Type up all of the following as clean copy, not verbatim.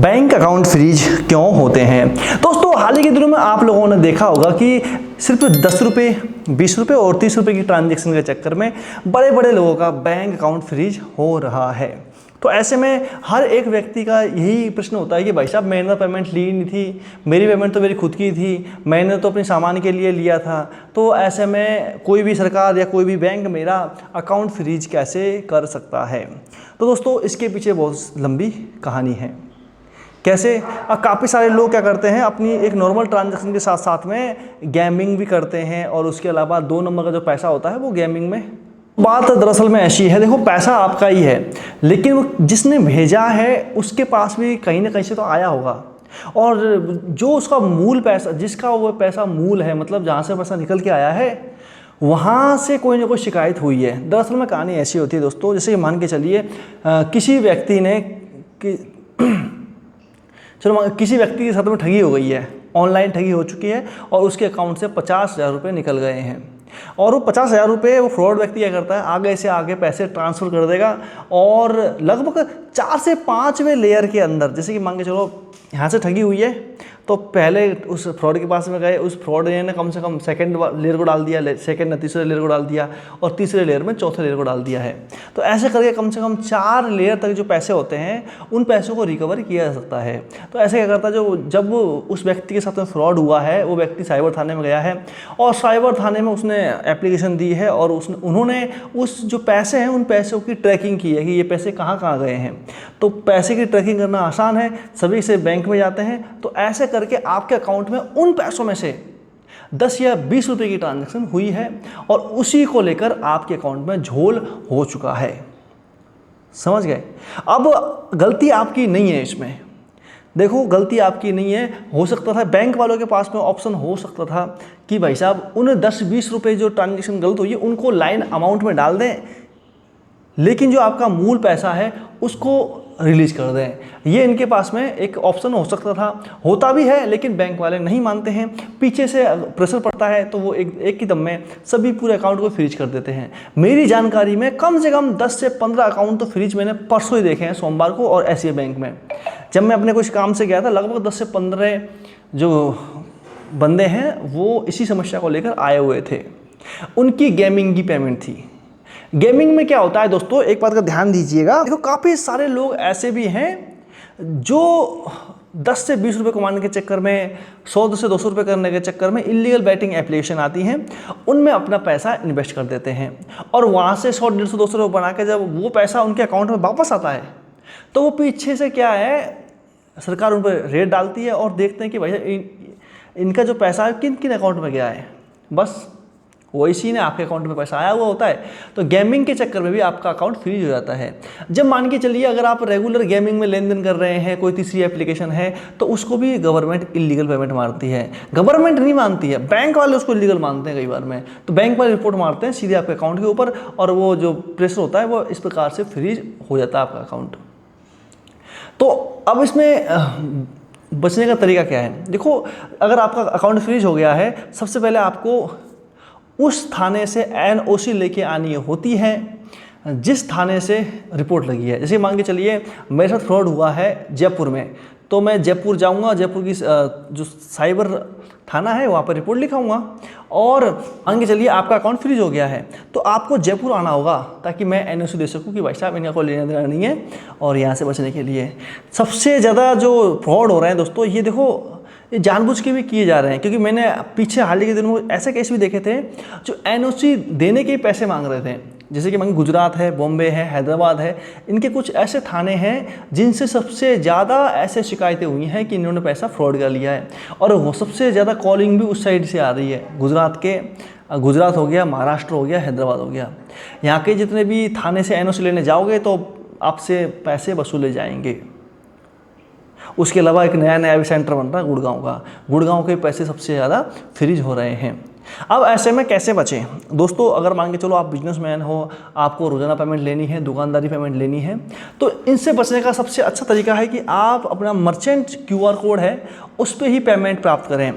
Bank account freeze क्यों होते हैं? दोस्तों, हाल ही के दिनों में आप लोगों ने देखा होगा कि सिर्फ 10 रुपये, 20 रुपये और 30 रुपये की ट्रांजैक्शन के चक्कर में बड़े बड़े लोगों का बैंक अकाउंट फ्रीज हो रहा है। तो ऐसे में हर एक व्यक्ति का यही प्रश्न होता है कि भाई साहब, मैंने तो पेमेंट ली नहीं थी, मेरी पेमेंट तो मेरी खुद की थी, मैंने तो अपने सामान के लिए लिया था। तो ऐसे में कोई भी सरकार या कोई भी बैंक मेरा अकाउंट फ्रीज कैसे कर सकता है? तो दोस्तों, इसके पीछे बहुत लंबी कहानी है। कैसे? काफ़ी सारे लोग क्या करते हैं, अपनी एक नॉर्मल ट्रांजैक्शन के साथ साथ में गेमिंग भी करते हैं और उसके अलावा 2 नंबर का जो पैसा होता है वो गेमिंग में। बात दरअसल में ऐसी है, देखो, पैसा आपका ही है, लेकिन वो जिसने भेजा है उसके पास भी कहीं ना कहीं से तो आया होगा, और जो उसका मूल पैसा, जिसका वो पैसा मूल है, मतलब जहाँ से पैसा निकल के आया है, वहाँ से कोई ना कोई शिकायत हुई है। दरअसल में कहानी ऐसी होती है दोस्तों, जैसे मान के चलिए किसी व्यक्ति ने किसी व्यक्ति के साथ में ठगी हो गई है, ऑनलाइन ठगी हो चुकी है और उसके अकाउंट से 50,000 रुपये निकल गए हैं। और वो 50,000 रुपये वो फ्रॉड व्यक्ति क्या करता है, आगे से आगे पैसे ट्रांसफ़र कर देगा और लगभग 4 से 5वें लेयर के अंदर, जैसे कि मान के चलो यहाँ से ठगी हुई है तो पहले उस फ्रॉड के पास में गए, उस फ्रॉड ने कम से कम सेकंड लेयर को डाल दिया, सेकंड ने तीसरे लेयर को डाल दिया और तीसरे लेयर में चौथे लेयर को डाल दिया है। तो ऐसे करके कम से कम 4 लेयर तक जो पैसे होते हैं उन पैसों को रिकवर किया जा सकता है। तो ऐसे क्या करता है, जब उस व्यक्ति के साथ में फ्रॉड हुआ है, वो व्यक्ति साइबर थाने में गया है और साइबर थाने में उसने एप्लीकेशन दी है और उन्होंने उस जो पैसे हैं उन पैसों की ट्रैकिंग की है कि ये पैसे कहाँ कहाँ गए हैं। तो पैसे की ट्रैकिंग करना आसान है, सभी से बैंक में जाते हैं। तो ऐसे करके आपके अकाउंट में उन पैसों में से 10 या 20 रुपए की ट्रांजैक्शन हुई है और उसी को लेकर आपके अकाउंट में झोल हो चुका है। समझ गए? अब गलती आपकी नहीं है इसमें। देखो, गलती आपकी नहीं है। हो सकता था बैंक वालों के पास में ऑप्शन हो सकता था कि भाई साहब, उन 10-20 रुपए जो ट्रांजैक्शन गलत हुई है उनको लाइन अमाउंट में डाल दें, लेकिन जो आपका मूल पैसा है उसको रिलीज कर दें। ये इनके पास में एक ऑप्शन हो सकता था, होता भी है, लेकिन बैंक वाले नहीं मानते हैं। पीछे से प्रेशर पड़ता है तो वो एक ही दम में सभी पूरे अकाउंट को फ्रीज कर देते हैं। मेरी जानकारी में कम से कम 10 से 15 अकाउंट तो फ्रीज मैंने परसों ही देखे हैं, सोमवार को, और एसबीआई बैंक में। जब मैं अपने कुछ काम से गया था, लगभग 10 से 15 जो बंदे हैं वो इसी समस्या को लेकर आए हुए थे। उनकी गेमिंग की पेमेंट थी। गेमिंग में क्या होता है दोस्तों, एक बात का ध्यान दीजिएगा। देखो, काफ़ी सारे लोग ऐसे भी हैं जो 10 से 20 रुपये कमाने के चक्कर में, 100 से 200 रुपये करने के चक्कर में इलीगल बैटिंग एप्लीकेशन आती हैं, उनमें अपना पैसा इन्वेस्ट कर देते हैं और वहाँ से 100, 150, 200 रुपये बना के जब वो पैसा उनके अकाउंट में वापस आता है तो वो पीछे से क्या है, सरकार उन पर रेट डालती है और देखते हैं कि भाई इनका जो पैसा है किन किन अकाउंट में गया है। बस वही सीन है, आपके अकाउंट में पैसा आया हुआ होता है। तो गेमिंग के चक्कर में भी आपका अकाउंट फ्रीज हो जाता है। जब मान के चलिए अगर आप रेगुलर गेमिंग में लेन देन कर रहे हैं, कोई तीसरी एप्लीकेशन है, तो उसको भी गवर्नमेंट इलीगल पेमेंट मारती है। गवर्नमेंट नहीं मानती है, बैंक वाले उसको इलीगल मानते हैं कई बार में। तो बैंक वाले रिपोर्ट मारते हैं सीधे आपके अकाउंट के ऊपर और वो जो प्रेशर होता है वो इस प्रकार से फ्रीज हो जाता है आपका अकाउंट। तो अब इसमें बचने का तरीका क्या है? देखो, अगर आपका अकाउंट फ्रीज हो गया है, सबसे पहले आपको उस थाने से एनओसी लेके आनी होती है जिस थाने से रिपोर्ट लगी है। जैसे मान के चलिए मेरे साथ फ्रॉड हुआ है जयपुर में, तो मैं जयपुर जाऊंगा, जयपुर की जो साइबर थाना है वहाँ पर रिपोर्ट लिखाऊंगा। और मान के चलिए आपका अकाउंट फ्रीज हो गया है तो आपको जयपुर आना होगा ताकि मैं एनओसी दे सकूँ कि भाई साहब इनका कोई लेना देना नहीं है। और यहाँ से बचने के लिए सबसे ज़्यादा जो फ्रॉड हो रहे हैं दोस्तों, ये देखो, ये जानबूझ के भी किए जा रहे हैं, क्योंकि मैंने पीछे हाल ही के दिनों में ऐसे केस भी देखे थे जो एनओसी देने के पैसे मांग रहे थे। जैसे कि मान गुजरात है, बॉम्बे है, हैदराबाद है, इनके कुछ ऐसे थाने हैं जिनसे सबसे ज़्यादा ऐसे शिकायतें हुई हैं कि इन्होंने पैसा फ्रॉड कर लिया है। और वो सबसे ज़्यादा कॉलिंग भी उस साइड से आ रही है। गुजरात हो गया, महाराष्ट्र हो गया, हैदराबाद हो गया। यहाँ के जितने भी थाने से एनओसी लेने जाओगे तो आपसे पैसे वसूले जाएंगे। उसके अलावा एक नया भी सेंटर बन रहा है गुड़गांव का। गुड़गांव के पैसे सबसे ज़्यादा फ्रीज हो रहे हैं। अब ऐसे में कैसे बचें दोस्तों? अगर मान के चलो आप बिजनेसमैन हो, आपको रोज़ाना पेमेंट लेनी है, दुकानदारी पेमेंट लेनी है, तो इनसे बचने का सबसे अच्छा तरीका है कि आप अपना मर्चेंट QR कोड है उस पर ही पेमेंट प्राप्त करें।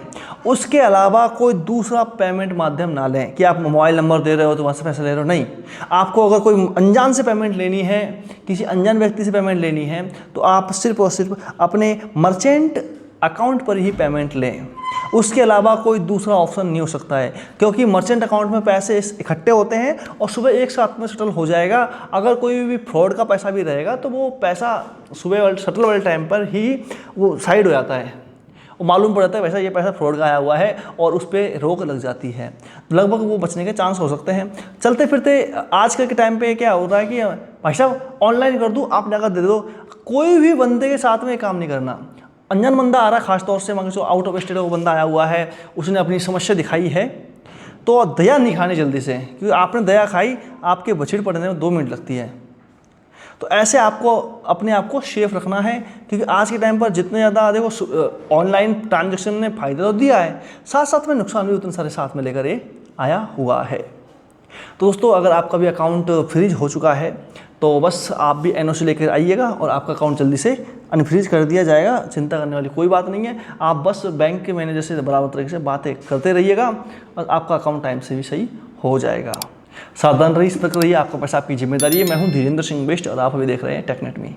उसके अलावा कोई दूसरा पेमेंट माध्यम ना लें कि आप मोबाइल नंबर दे रहे हो तो वहाँ से पैसे ले रहे हो, नहीं। आपको अगर कोई अनजान से पेमेंट लेनी है, किसी अनजान व्यक्ति से पेमेंट लेनी है, तो आप सिर्फ और सिर्फ अपने मर्चेंट अकाउंट पर ही पेमेंट लें। उसके अलावा कोई दूसरा ऑप्शन नहीं हो सकता है, क्योंकि मर्चेंट अकाउंट में पैसे इकट्ठे होते हैं और सुबह एक साथ में सेटल हो जाएगा। अगर कोई भी फ्रॉड का पैसा भी रहेगा तो वो पैसा सुबह वाले सेटल वाले टाइम पर ही वो साइड हो जाता है, वो मालूम पड़ जाता है वैसा ये पैसा फ्रॉड का आया हुआ है और उस पर रोक लग जाती है। लगभग वो बचने के चांस हो सकते हैं। चलते फिरते आजकल के टाइम पे क्या हो रहा है कि भाई साहब ऑनलाइन कर दूँ, आप जाकर दे दो। कोई भी बंदे के साथ में काम नहीं करना। अनजान बंदा आ रहा है, खासतौर से मान लो आउट ऑफ स्टेट वो बंदा आया हुआ है, उसने अपनी समस्या दिखाई है, तो दया नहीं खानी जल्दी से, क्योंकि आपने दया खाई आपके बछड़ पड़ने में 2 मिनट लगती है। तो ऐसे आपको अपने आप को सेफ रखना है, क्योंकि आज के टाइम पर जितने ज़्यादा देखो ऑनलाइन ट्रांजेक्शन ने फ़ायदा तो दिया है, साथ साथ में नुकसान भी उतने सारे साथ में लेकर ये आया हुआ है। तो दोस्तों अगर आपका भी अकाउंट फ्रीज हो चुका है तो बस आप भी NOC लेकर आइएगा और आपका अकाउंट जल्दी से अनफ्रीज कर दिया जाएगा। चिंता करने वाली कोई बात नहीं है। आप बस बैंक के मैनेजर से बराबर तरीके से बातें करते रहिएगा और आपका अकाउंट टाइम से भी सही हो जाएगा। सावधान रहिए, सतर्क रहिए। आपका पैसा आपकी जिम्मेदारी है। मैं हूं धीरेन्द्र सिंह बेस्ट और आप अभी देख रहे हैं टेकनेट मी।